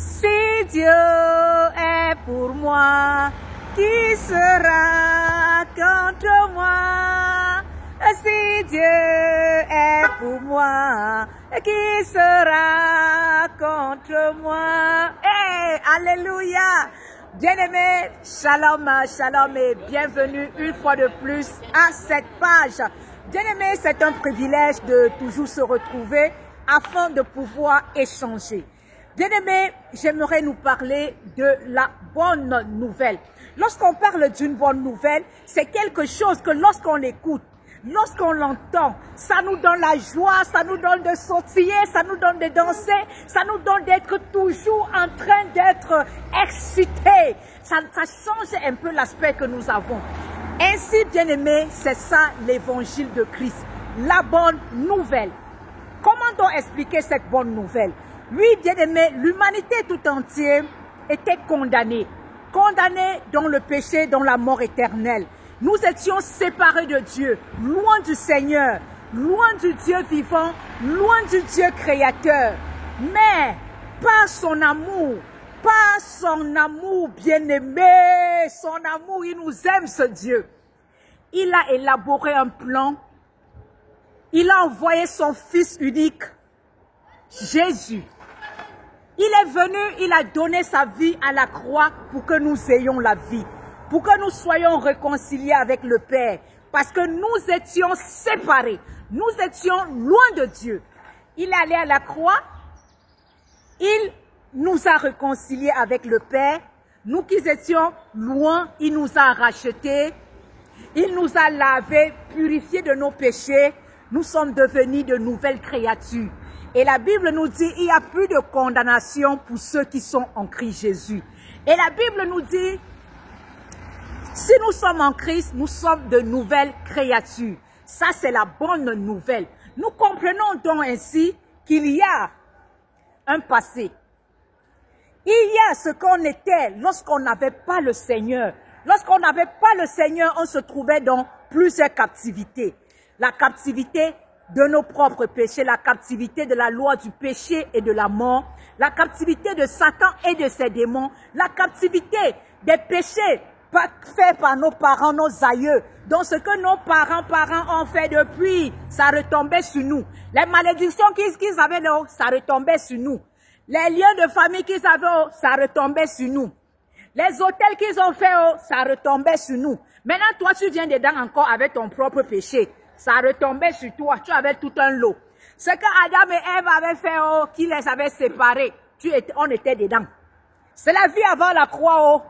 Si Dieu est pour moi, qui sera contre moi? Si Dieu est pour moi, qui sera contre moi? Hey, alléluia! Bien-aimés, shalom, shalom et bienvenue une fois de plus à cette page. Bien-aimés, c'est un privilège de toujours se retrouver afin de pouvoir échanger. Bien-aimés, j'aimerais nous parler de la bonne nouvelle. Lorsqu'on parle d'une bonne nouvelle, c'est quelque chose que lorsqu'on l'écoute, lorsqu'on l'entend, ça nous donne la joie, ça nous donne de sautiller, ça nous donne de danser, ça nous donne d'être toujours en train d'être excités. Ça change un peu l'aspect que nous avons. Ainsi, bien-aimés, c'est ça l'évangile de Christ, la bonne nouvelle. Comment donc expliquer cette bonne nouvelle? Oui, bien-aimés, l'humanité tout entière était condamnée. Condamnée dans le péché, dans la mort éternelle. Nous étions séparés de Dieu, loin du Seigneur, loin du Dieu vivant, loin du Dieu créateur. Mais par son amour bien-aimé, son amour, il nous aime ce Dieu. Il a élaboré un plan. Il a envoyé son Fils unique, Jésus. Il est venu, il a donné sa vie à la croix pour que nous ayons la vie. Pour que nous soyons réconciliés avec le Père. Parce que nous étions séparés. Nous étions loin de Dieu. Il est allé à la croix. Il nous a réconciliés avec le Père. Nous qui étions loin, il nous a rachetés. Il nous a lavés, purifiés de nos péchés. Nous sommes devenus de nouvelles créatures. Et la Bible nous dit, il n'y a plus de condamnation pour ceux qui sont en Christ Jésus. Et la Bible nous dit, si nous sommes en Christ, nous sommes de nouvelles créatures. Ça, c'est la bonne nouvelle. Nous comprenons donc ainsi qu'il y a un passé. Il y a ce qu'on était lorsqu'on n'avait pas le Seigneur. Lorsqu'on n'avait pas le Seigneur, on se trouvait dans plusieurs captivités. La captivité de nos propres péchés, la captivité de la loi du péché et de la mort, la captivité de Satan et de ses démons, la captivité des péchés fait par nos parents, nos aïeux. Donc ce que nos parents ont fait depuis, ça retombait sur nous. Les malédictions qu'ils avaient, ça retombait sur nous. Les liens de famille qu'ils avaient, ça retombait sur nous. Les hôtels qu'ils ont fait, ça retombait sur nous. Maintenant, toi, tu viens dedans encore avec ton propre péché. Ça retombait sur toi. Tu avais tout un lot. Ce que Adam et Ève avaient fait, qui les avait séparés, on était dedans. C'est la vie avant la croix,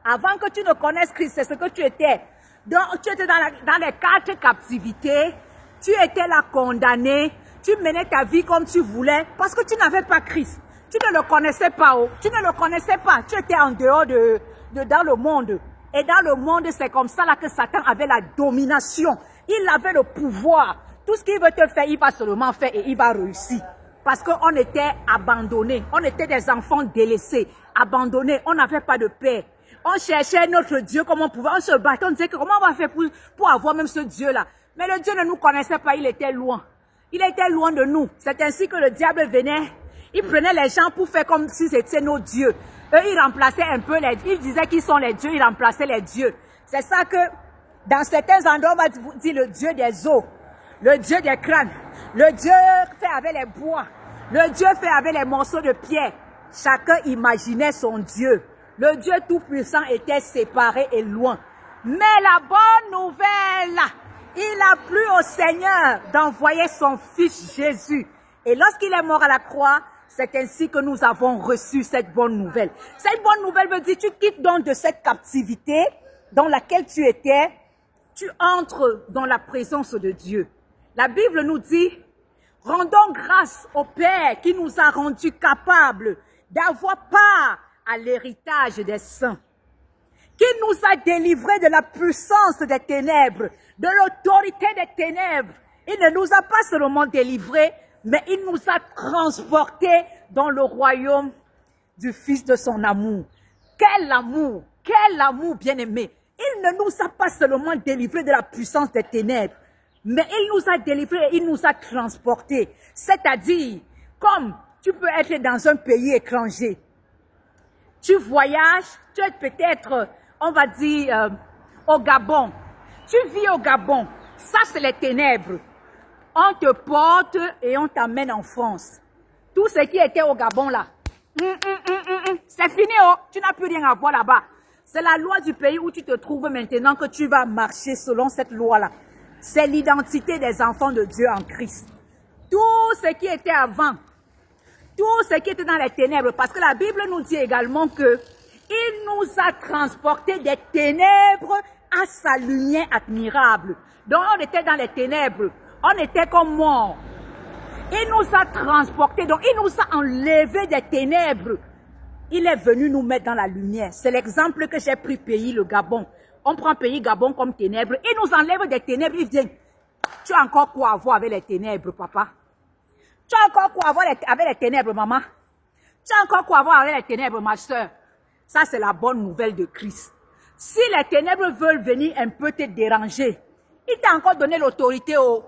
Avant que tu ne connaisses Christ, c'est ce que tu étais. Donc, tu étais dans les 4 captivités. Tu étais là condamné. Tu menais ta vie comme tu voulais parce que tu n'avais pas Christ. Tu ne le connaissais pas. Tu ne le connaissais pas. Tu étais en dehors dans le monde. Et dans le monde, c'est comme ça là que Satan avait la domination. Il avait le pouvoir. Tout ce qu'il veut te faire, il va seulement faire et il va réussir. Parce qu'on était abandonnés. On était des enfants délaissés, abandonnés. On n'avait pas de paix. On cherchait notre Dieu, comment on pouvait, on se battait, on disait que comment on va faire pour avoir même ce Dieu-là. Mais le Dieu ne nous connaissait pas, il était loin. Il était loin de nous. C'est ainsi que le diable venait, il prenait les gens pour faire comme si c'était nos dieux. Eux, ils remplaçaient un peu ils disaient qu'ils sont les dieux, ils remplaçaient les dieux. C'est ça que, dans certains endroits, on va dire le Dieu des eaux, le Dieu des crânes, le Dieu fait avec les bois, le Dieu fait avec les morceaux de pierre. Chacun imaginait son Dieu. Le Dieu Tout-Puissant était séparé et loin. Mais la bonne nouvelle, il a plu au Seigneur d'envoyer son Fils Jésus. Et lorsqu'il est mort à la croix, c'est ainsi que nous avons reçu cette bonne nouvelle. Cette bonne nouvelle veut dire que tu quittes donc de cette captivité dans laquelle tu étais, tu entres dans la présence de Dieu. La Bible nous dit, rendons grâce au Père qui nous a rendus capables d'avoir part à l'héritage des saints, qui nous a délivrés de la puissance des ténèbres, de l'autorité des ténèbres. Il ne nous a pas seulement délivrés, mais il nous a transportés dans le royaume du Fils de son amour. Quel amour bien-aimé. Il ne nous a pas seulement délivrés de la puissance des ténèbres, mais il nous a délivrés et il nous a transportés. C'est-à-dire, comme tu peux être dans un pays étranger, Tu voyages, tu es peut-être, on va dire, au Gabon. Tu vis au Gabon. Ça, c'est les ténèbres. On te porte et on t'amène en France. Tout ce qui était au Gabon là, c'est fini, oh. Tu n'as plus rien à voir là-bas. C'est la loi du pays où tu te trouves maintenant que tu vas marcher selon cette loi-là. C'est l'identité des enfants de Dieu en Christ. Tout ce qui était avant, tout ce qui était dans les ténèbres, parce que la Bible nous dit également que il nous a transportés des ténèbres à sa lumière admirable. Donc on était dans les ténèbres, on était comme morts. Il nous a transportés, donc il nous a enlevés des ténèbres. Il est venu nous mettre dans la lumière. C'est l'exemple que j'ai pris pays, le Gabon. On prend pays Gabon comme ténèbres. Il nous enlève des ténèbres, il vient. Tu as encore quoi à voir avec les ténèbres, papa? Tu as encore quoi à voir avec les ténèbres, maman? Tu as encore quoi à voir avec les ténèbres, ma soeur? Ça, c'est la bonne nouvelle de Christ. Si les ténèbres veulent venir un peu te déranger, il t'a encore donné l'autorité au...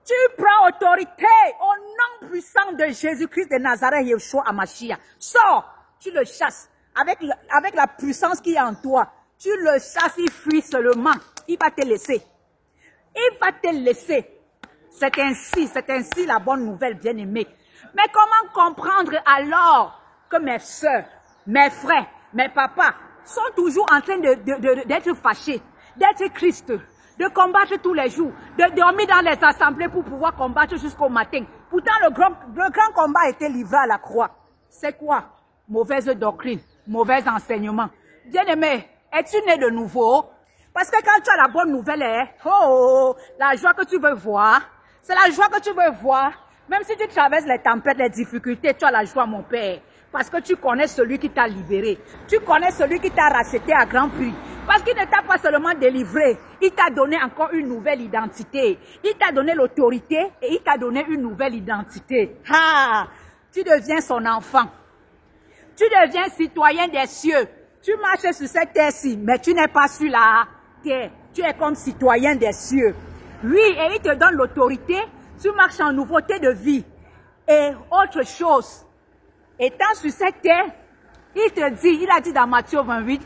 Tu prends autorité au nom puissant de Jésus-Christ de Nazareth, Yeshua Amashia. Sors, tu le chasses avec la puissance qui est en toi. Tu le chasses, il fuit seulement. Il va te laisser. Il va te laisser. C'est ainsi la bonne nouvelle, bien-aimée. Mais comment comprendre alors que mes soeurs, mes frères, mes papas sont toujours en train d'être fâchés, d'être tristes, de combattre tous les jours, de dormir dans les assemblées pour pouvoir combattre jusqu'au matin. Pourtant, le grand combat a été livré à la croix. C'est quoi? Mauvaise doctrine, mauvais enseignement. Bien-aimé, es-tu né de nouveau? Parce que quand tu as la bonne nouvelle, la joie que tu veux voir, c'est la joie que tu veux voir. Même si tu traverses les tempêtes, les difficultés, tu as la joie, mon Père. Parce que tu connais celui qui t'a libéré. Tu connais celui qui t'a racheté à grand prix. Parce qu'il ne t'a pas seulement délivré, il t'a donné encore une nouvelle identité. Il t'a donné l'autorité et il t'a donné une nouvelle identité. Ah, tu deviens son enfant. Tu deviens citoyen des cieux. Tu marches sur cette terre-ci, mais tu n'es pas sur la terre. Tu es comme citoyen des cieux. Oui, et il te donne l'autorité. Tu marches en nouveauté de vie. Et autre chose, étant sur cette terre, il a dit dans Matthieu 28,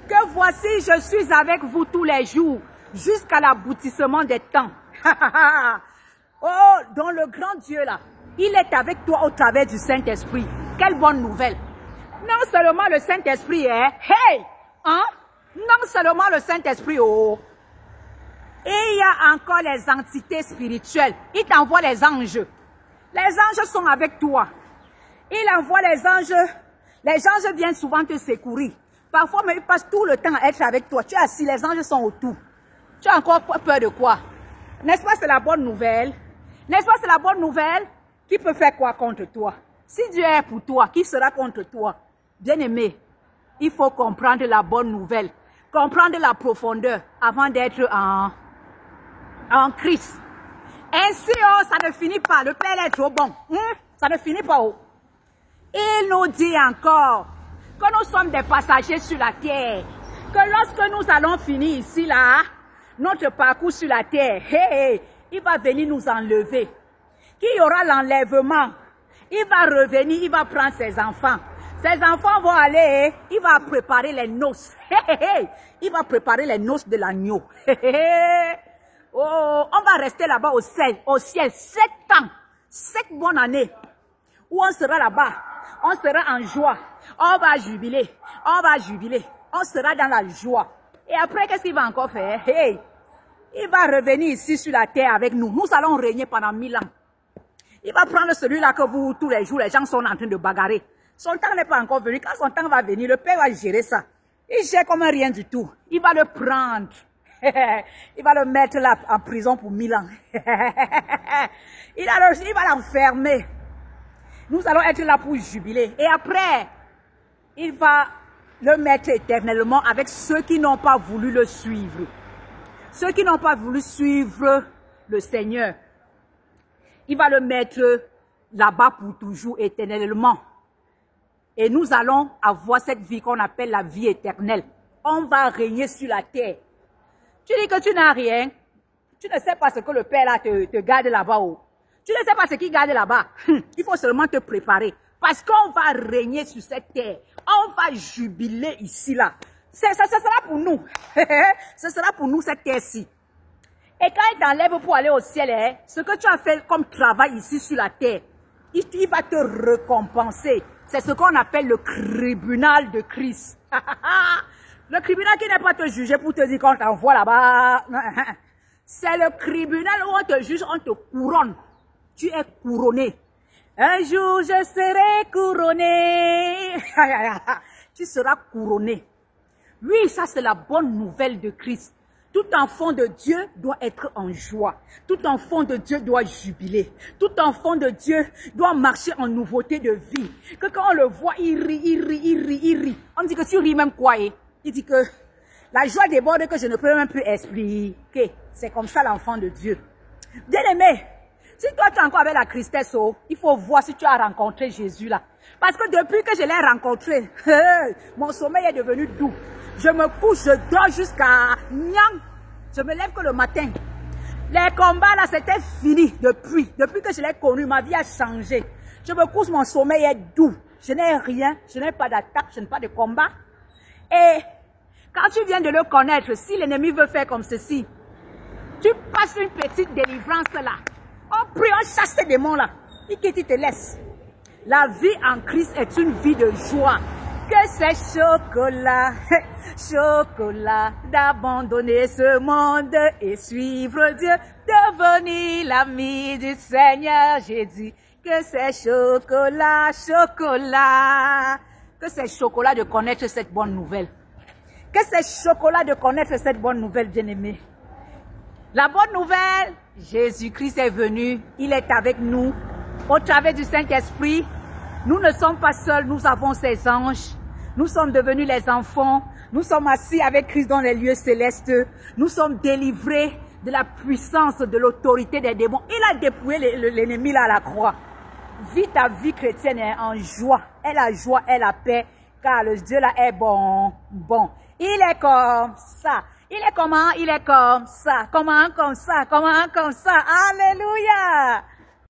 que voici, je suis avec vous tous les jours, jusqu'à l'aboutissement des temps. Oh, dans le grand Dieu là, il est avec toi au travers du Saint-Esprit. Quelle bonne nouvelle. Non seulement le Saint-Esprit est, non seulement le Saint-Esprit, et il y a encore les entités spirituelles. Il t'envoie les anges. Les anges sont avec toi. Il envoie les anges. Les anges viennent souvent te secourir. Parfois, mais ils passent tout le temps à être avec toi. Tu es assis, les anges sont autour. Tu as encore peur de quoi? N'est-ce pas, c'est la bonne nouvelle? N'est-ce pas, c'est la bonne nouvelle? Qui peut faire quoi contre toi? Si Dieu est pour toi, qui sera contre toi? Bien-aimé, il faut comprendre la bonne nouvelle. Comprendre la profondeur avant d'être en Christ. Ainsi, ça ne finit pas. Le Père est trop bon. Ça ne finit pas. Il nous dit encore que nous sommes des passagers sur la terre. Que lorsque nous allons finir ici, là, notre parcours sur la terre, il va venir nous enlever. Qu'il y aura l'enlèvement. Il va revenir, il va prendre ses enfants. Ses enfants vont aller, il va préparer les noces. Il va préparer les noces de l'agneau. Oh, on va rester là-bas au ciel 7 ans, 7 bonnes années. Où on sera là-bas, on sera en joie. On va jubiler, on sera dans la joie. Et après, qu'est-ce qu'il va encore faire? Il va revenir ici sur la terre avec nous. Nous allons régner pendant 1000 ans. Il va prendre celui-là que vous, tous les jours, les gens sont en train de bagarrer. Son temps n'est pas encore venu. Quand son temps va venir, le Père va gérer ça. Il gère comme rien du tout. Il va le prendre. Il va le mettre là en prison pour 1000 ans. Il va l'enfermer. Nous allons être là pour jubiler. Et après, il va le mettre éternellement avec ceux qui n'ont pas voulu le suivre. Ceux qui n'ont pas voulu suivre le Seigneur. Il va le mettre là-bas pour toujours, éternellement. Et nous allons avoir cette vie qu'on appelle la vie éternelle. On va régner sur la terre. Tu dis que tu n'as rien. Tu ne sais pas ce que le Père là te garde là-bas. Tu ne sais pas ce qu'il garde là-bas. Il faut seulement te préparer. Parce qu'on va régner sur cette terre. On va jubiler ici, là. Ça sera pour nous. Ce sera pour nous, cette terre-ci. Et quand il t'enlève pour aller au ciel, hein, ce que tu as fait comme travail ici sur la terre, il va te récompenser. C'est ce qu'on appelle le tribunal de Christ. Le tribunal qui n'est pas te juger pour te dire qu'on t'envoie là-bas. C'est le tribunal où on te juge, on te couronne. Tu es couronné. Un jour, je serai couronné. Tu seras couronné. Oui, ça c'est la bonne nouvelle de Christ. Tout enfant de Dieu doit être en joie. Tout enfant de Dieu doit jubiler. Tout enfant de Dieu doit marcher en nouveauté de vie. Que quand on le voit, il rit, il rit, il rit, il rit. On dit que tu ris même quoi, eh? Il dit que la joie déborde que je ne peux même plus expliquer. C'est comme ça l'enfant de Dieu. Bien aimé, si toi tu es encore avec la tristesse, oh, il faut voir si tu as rencontré Jésus là. Parce que depuis que je l'ai rencontré, mon sommeil est devenu doux. Je me couche, je dors jusqu'à Nyang. Je me lève que le matin. Les combats là, c'était fini depuis que je l'ai connu, ma vie a changé. Je me couche, mon sommeil est doux. Je n'ai rien, je n'ai pas d'attaque, je n'ai pas de combat. Et quand tu viens de le connaître, si l'ennemi veut faire comme ceci, tu passes une petite délivrance là. On prie, on chasse ces démons là. Et que tu te laisses. La vie en Christ est une vie de joie. Que c'est chocolat, chocolat, d'abandonner ce monde et suivre Dieu, devenir l'ami du Seigneur. J'ai dit que c'est chocolat, chocolat. Que c'est chocolat de connaître cette bonne nouvelle. Que c'est chocolat de connaître cette bonne nouvelle, bien-aimé. La bonne nouvelle, Jésus-Christ est venu, il est avec nous. Au travers du Saint-Esprit, nous ne sommes pas seuls, nous avons ses anges. Nous sommes devenus les enfants. Nous sommes assis avec Christ dans les lieux célestes. Nous sommes délivrés de la puissance, de l'autorité des démons. Il a dépouillé l'ennemi là à la croix. Vis ta vie chrétienne en joie. Et la joie et la paix, car le Dieu là est bon. Bon. Il est comme ça. Il est comment? Il est comme ça. Comment comme ça? Comment comme ça? Alléluia!